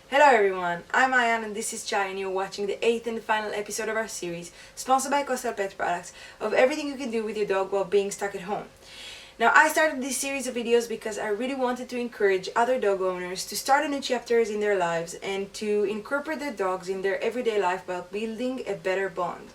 Hello everyone, I'm Maayan and this is Chai and you're watching the 8th and final episode of our series, sponsored by Coastal Pet Products, of everything you can do with your dog while being stuck at home. Now I started this series of videos because I really wanted to encourage other dog owners to start a new chapters in their lives and to incorporate their dogs in their everyday life while building a better bond.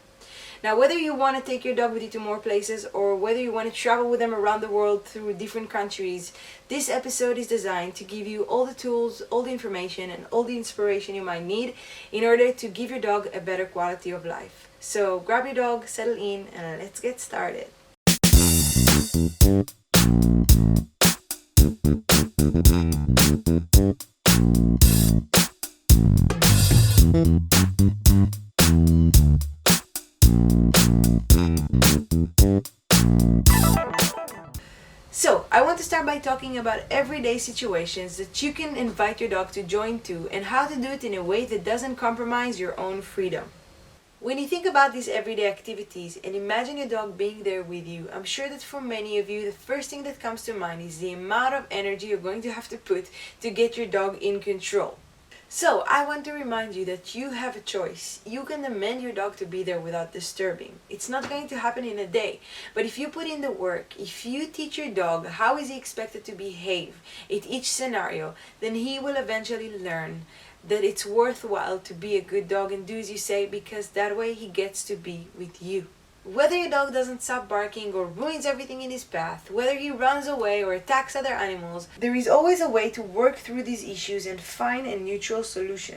Now, whether you want to take your dog with you to more places or whether you want to travel with them around the world through different countries, this episode is designed to give you all the tools, all the information, and all the inspiration you might need in order to give your dog a better quality of life. So grab your dog, settle in, and let's get started. So, I want to start by talking about everyday situations that you can invite your dog to join to and how to do it in a way that doesn't compromise your own freedom. When you think about these everyday activities and imagine your dog being there with you, I'm sure that for many of you, the first thing that comes to mind is the amount of energy you're going to have to put to get your dog in control. So, I want to remind you that you have a choice. You can demand your dog to be there without disturbing. It's not going to happen in a day, but if you put in the work, if you teach your dog how is he expected to behave in each scenario, then he will eventually learn that it's worthwhile to be a good dog and do as you say, because that way he gets to be with you. Whether your dog doesn't stop barking or ruins everything in his path, whether he runs away or attacks other animals, there is always a way to work through these issues and find a neutral solution.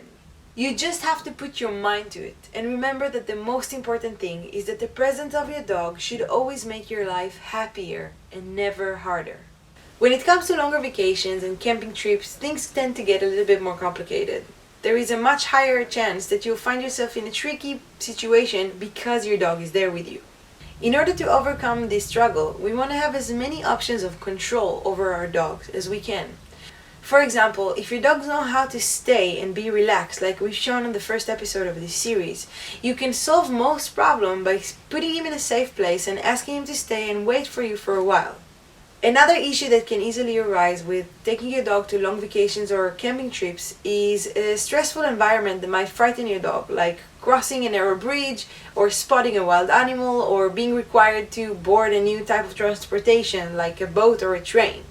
You just have to put your mind to it and remember that the most important thing is that the presence of your dog should always make your life happier and never harder. When it comes to longer vacations and camping trips, things tend to get a little bit more complicated. There is a much higher chance that you'll find yourself in a tricky situation because your dog is there with you. In order to overcome this struggle, we want to have as many options of control over our dogs as we can. For example, if your dogs know how to stay and be relaxed, like we've shown on the first episode of this series, you can solve most problems by putting him in a safe place and asking him to stay and wait for you for a while. Another issue that can easily arise with taking your dog to long vacations or camping trips is a stressful environment that might frighten your dog, like crossing a narrow bridge or spotting a wild animal or being required to board a new type of transportation like a boat or a train.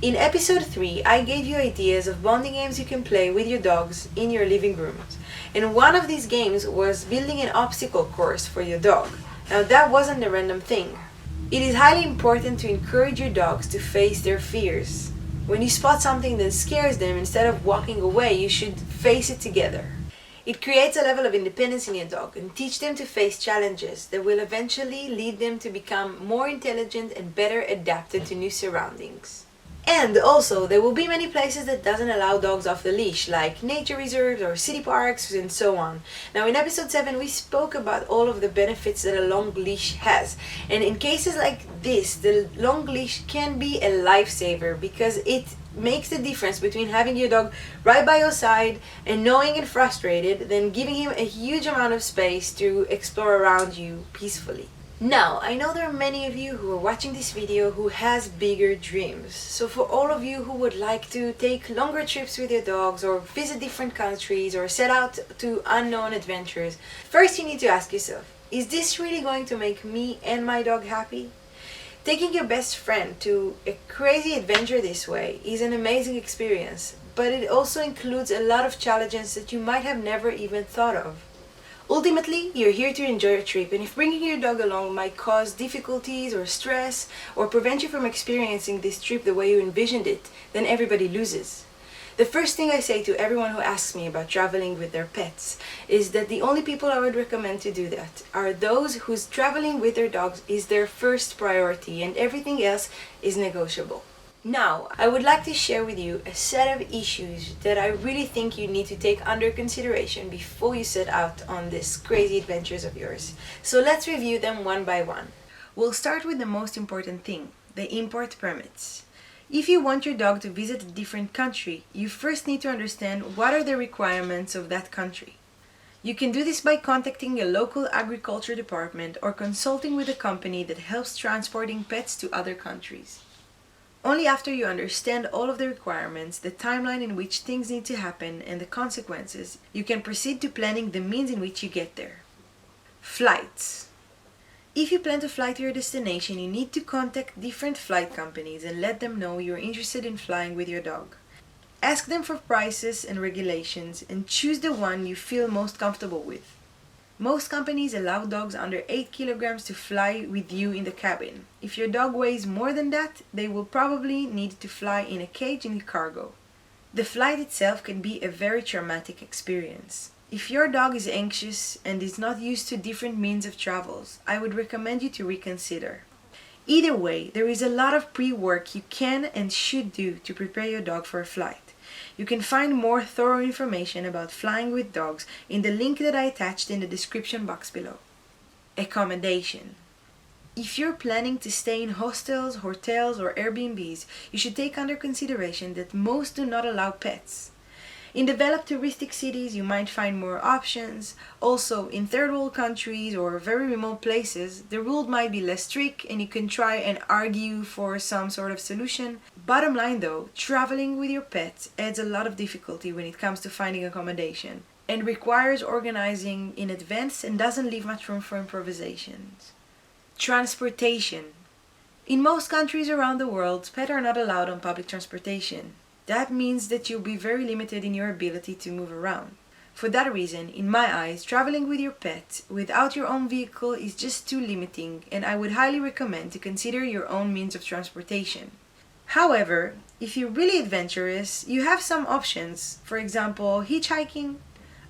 In episode 3, I gave you ideas of bonding games you can play with your dogs in your living rooms. And one of these games was building an obstacle course for your dog. Now that wasn't a random thing. It is highly important to encourage your dogs to face their fears. When you spot something that scares them, instead of walking away, you should face it together. It creates a level of independence in your dog and teach them to face challenges that will eventually lead them to become more intelligent and better adapted to new surroundings. And also, there will be many places that doesn't allow dogs off the leash, like nature reserves or city parks and so on. Now in episode 7 we spoke about all of the benefits that a long leash has. And in cases like this, the long leash can be a lifesaver because it makes the difference between having your dog right by your side and knowing and frustrated than giving him a huge amount of space to explore around you peacefully. Now, I know there are many of you who are watching this video who has bigger dreams. So for all of you who would like to take longer trips with your dogs or visit different countries or set out to unknown adventures, first you need to ask yourself, is this really going to make me and my dog happy? Taking your best friend to a crazy adventure this way is an amazing experience, but it also includes a lot of challenges that you might have never even thought of. Ultimately, you're here to enjoy a trip, and if bringing your dog along might cause difficulties or stress or prevent you from experiencing this trip the way you envisioned it, then everybody loses. The first thing I say to everyone who asks me about traveling with their pets is that the only people I would recommend to do that are those whose traveling with their dogs is their first priority and everything else is negotiable. Now, I would like to share with you a set of issues that I really think you need to take under consideration before you set out on these crazy adventures of yours. So let's review them one by one. We'll start with the most important thing, the import permits. If you want your dog to visit a different country, you first need to understand what are the requirements of that country. You can do this by contacting a local agriculture department or consulting with a company that helps transporting pets to other countries. Only after you understand all of the requirements, the timeline in which things need to happen, and the consequences, you can proceed to planning the means in which you get there. Flights. If you plan to fly to your destination, you need to contact different flight companies and let them know you're interested in flying with your dog. Ask them for prices and regulations and choose the one you feel most comfortable with. Most companies allow dogs under 8 kilograms to fly with you in the cabin. If your dog weighs more than that, they will probably need to fly in a cage in the cargo. The flight itself can be a very traumatic experience. If your dog is anxious and is not used to different means of travels, I would recommend you to reconsider. Either way, there is a lot of pre-work you can and should do to prepare your dog for a flight. You can find more thorough information about flying with dogs in the link that I attached in the description box below. Accommodation. If you're planning to stay in hostels, hotels, or Airbnbs, you should take under consideration that most do not allow pets. In developed touristic cities, you might find more options. Also, in third world countries or very remote places, the rule might be less strict and you can try and argue for some sort of solution. Bottom line though, traveling with your pets adds a lot of difficulty when it comes to finding accommodation and requires organizing in advance and doesn't leave much room for improvisations. Transportation. In most countries around the world, pets are not allowed on public transportation. That means that you'll be very limited in your ability to move around. For that reason, in my eyes, traveling with your pet without your own vehicle is just too limiting, and I would highly recommend to consider your own means of transportation. However, if you're really adventurous, you have some options. For example, hitchhiking,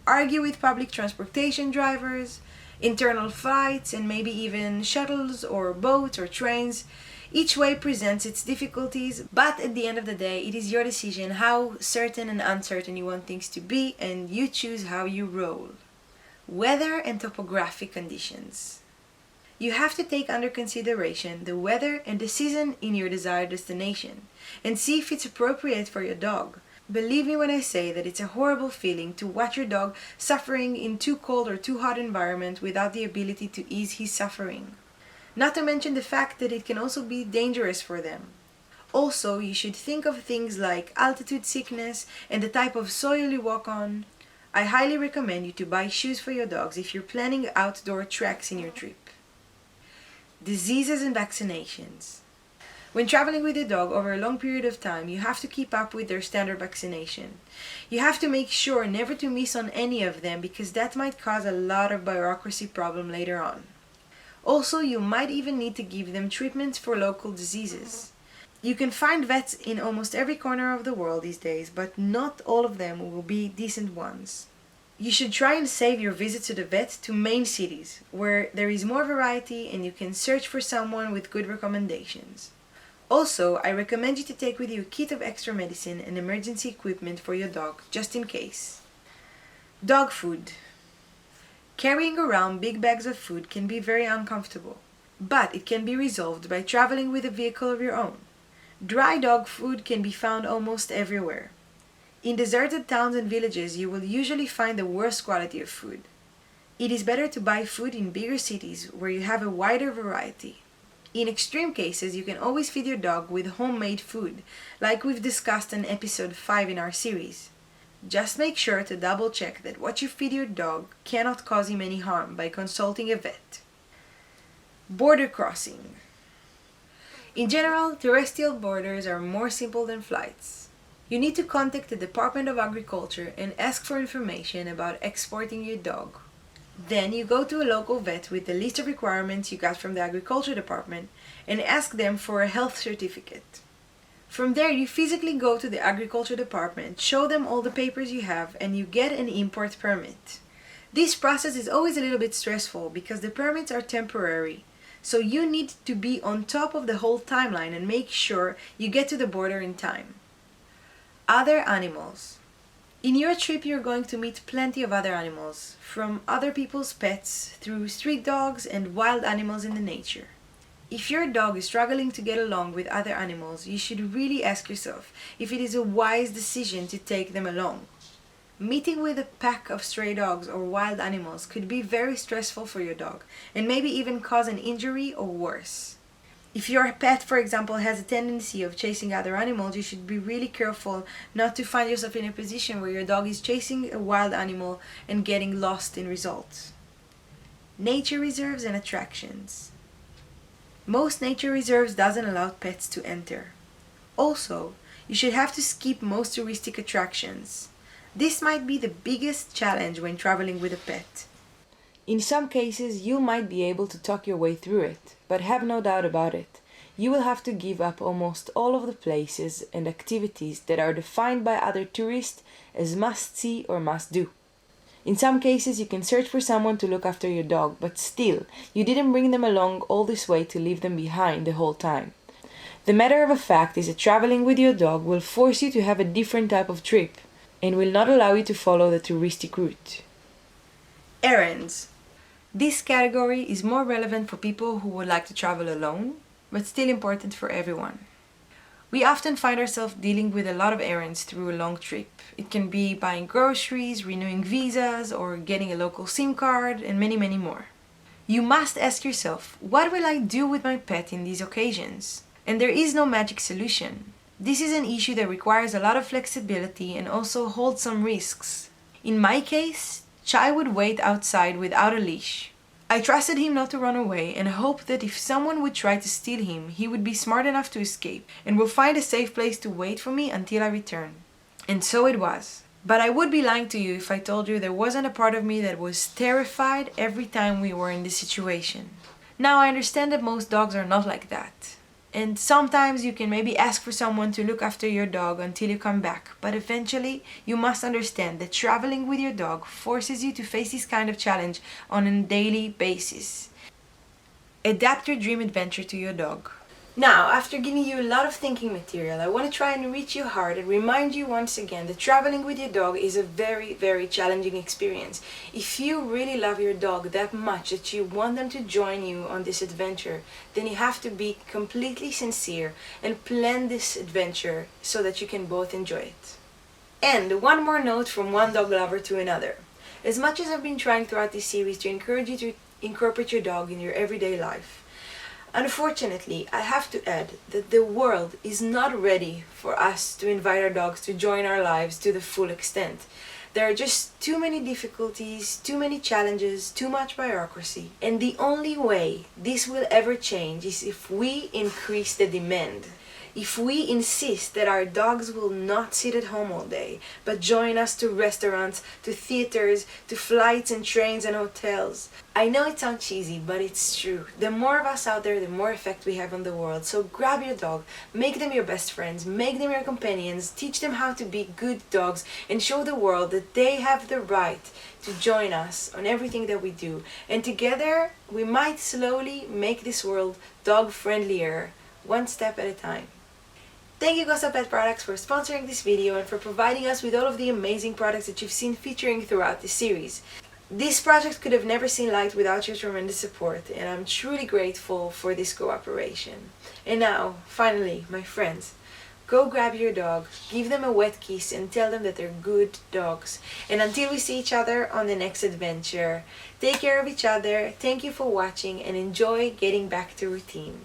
argue with public transportation drivers, internal flights, and maybe even shuttles or boats or trains. Each way presents its difficulties, but at the end of the day, it is your decision how certain and uncertain you want things to be, and you choose how you roll. Weather and topographic conditions. You have to take under consideration the weather and the season in your desired destination, and see if it's appropriate for your dog. Believe me when I say that it's a horrible feeling to watch your dog suffering in too cold or too hot environment without the ability to ease his suffering. Not to mention the fact that it can also be dangerous for them. Also, you should think of things like altitude sickness and the type of soil you walk on. I highly recommend you to buy shoes for your dogs if you're planning outdoor treks in your trip. Diseases and vaccinations. When traveling with your dog over a long period of time, you have to keep up with their standard vaccination. You have to make sure never to miss on any of them because that might cause a lot of bureaucracy problem later on. Also, you might even need to give them treatments for local diseases. You can find vets in almost every corner of the world these days, but not all of them will be decent ones. You should try and save your visits to the vet to main cities, where there is more variety and you can search for someone with good recommendations. Also, I recommend you to take with you a kit of extra medicine and emergency equipment for your dog, just in case. Dog food. Carrying around big bags of food can be very uncomfortable, but it can be resolved by traveling with a vehicle of your own. Dry dog food can be found almost everywhere. In deserted towns and villages, you will usually find the worst quality of food. It is better to buy food in bigger cities where you have a wider variety. In extreme cases, you can always feed your dog with homemade food, like we've discussed in episode 5 in our series. Just make sure to double check that what you feed your dog cannot cause him any harm by consulting a vet. Border crossing. In general, terrestrial borders are more simple than flights. You need to contact the Department of Agriculture and ask for information about exporting your dog. Then you go to a local vet with the list of requirements you got from the Agriculture Department and ask them for a health certificate. From there, you physically go to the Agriculture Department, show them all the papers you have, and you get an import permit. This process is always a little bit stressful because the permits are temporary, so you need to be on top of the whole timeline and make sure you get to the border in time. Other animals. In your trip, you're going to meet plenty of other animals, from other people's pets through street dogs and wild animals in the nature. If your dog is struggling to get along with other animals, you should really ask yourself if it is a wise decision to take them along. Meeting with a pack of stray dogs or wild animals could be very stressful for your dog and maybe even cause an injury or worse. If your pet, for example, has a tendency of chasing other animals, you should be really careful not to find yourself in a position where your dog is chasing a wild animal and getting lost in results. Nature reserves and attractions. Most nature reserves doesn't allow pets to enter. Also, you should have to skip most touristic attractions. This might be the biggest challenge when traveling with a pet. In some cases, you might be able to talk your way through it, but have no doubt about it. You will have to give up almost all of the places and activities that are defined by other tourists as must-see or must-do. In some cases, you can search for someone to look after your dog, but still, you didn't bring them along all this way to leave them behind the whole time. The matter of a fact is that traveling with your dog will force you to have a different type of trip and will not allow you to follow the touristic route. Errands. This category is more relevant for people who would like to travel alone, but still important for everyone. We often find ourselves dealing with a lot of errands through a long trip. It can be buying groceries, renewing visas, or getting a local SIM card, and many, many more. You must ask yourself, what will I do with my pet in these occasions? And there is no magic solution. This is an issue that requires a lot of flexibility and also holds some risks. In my case, Chai would wait outside without a leash. I trusted him not to run away and hoped that if someone would try to steal him, he would be smart enough to escape and will find a safe place to wait for me until I return. And so it was. But I would be lying to you if I told you there wasn't a part of me that was terrified every time we were in this situation. Now I understand that most dogs are not like that. And sometimes you can maybe ask for someone to look after your dog until you come back, but eventually you must understand that traveling with your dog forces you to face this kind of challenge on a daily basis. Adapt your dream adventure to your dog. Now, after giving you a lot of thinking material, I want to try and reach your heart and remind you once again that traveling with your dog is a very, very challenging experience. If you really love your dog that much that you want them to join you on this adventure, then you have to be completely sincere and plan this adventure so that you can both enjoy it. And one more note from one dog lover to another. As much as I've been trying throughout this series to encourage you to incorporate your dog in your everyday life, unfortunately, I have to add that the world is not ready for us to invite our dogs to join our lives to the full extent. There are just too many difficulties, too many challenges, too much bureaucracy. And the only way this will ever change is if we increase the demand. If we insist that our dogs will not sit at home all day, but join us to restaurants, to theaters, to flights and trains and hotels. I know it sounds cheesy, but it's true. The more of us out there, the more effect we have on the world. So grab your dog, make them your best friends, make them your companions, teach them how to be good dogs, and show the world that they have the right to join us on everything that we do. And together, we might slowly make this world dog-friendlier, one step at a time. Thank you Gosa Pet Products for sponsoring this video and for providing us with all of the amazing products that you've seen featuring throughout this series. This project could have never seen light without your tremendous support, and I'm truly grateful for this cooperation. And now, finally, my friends, go grab your dog, give them a wet kiss and tell them that they're good dogs. And until we see each other on the next adventure, take care of each other, thank you for watching, and enjoy getting back to routine.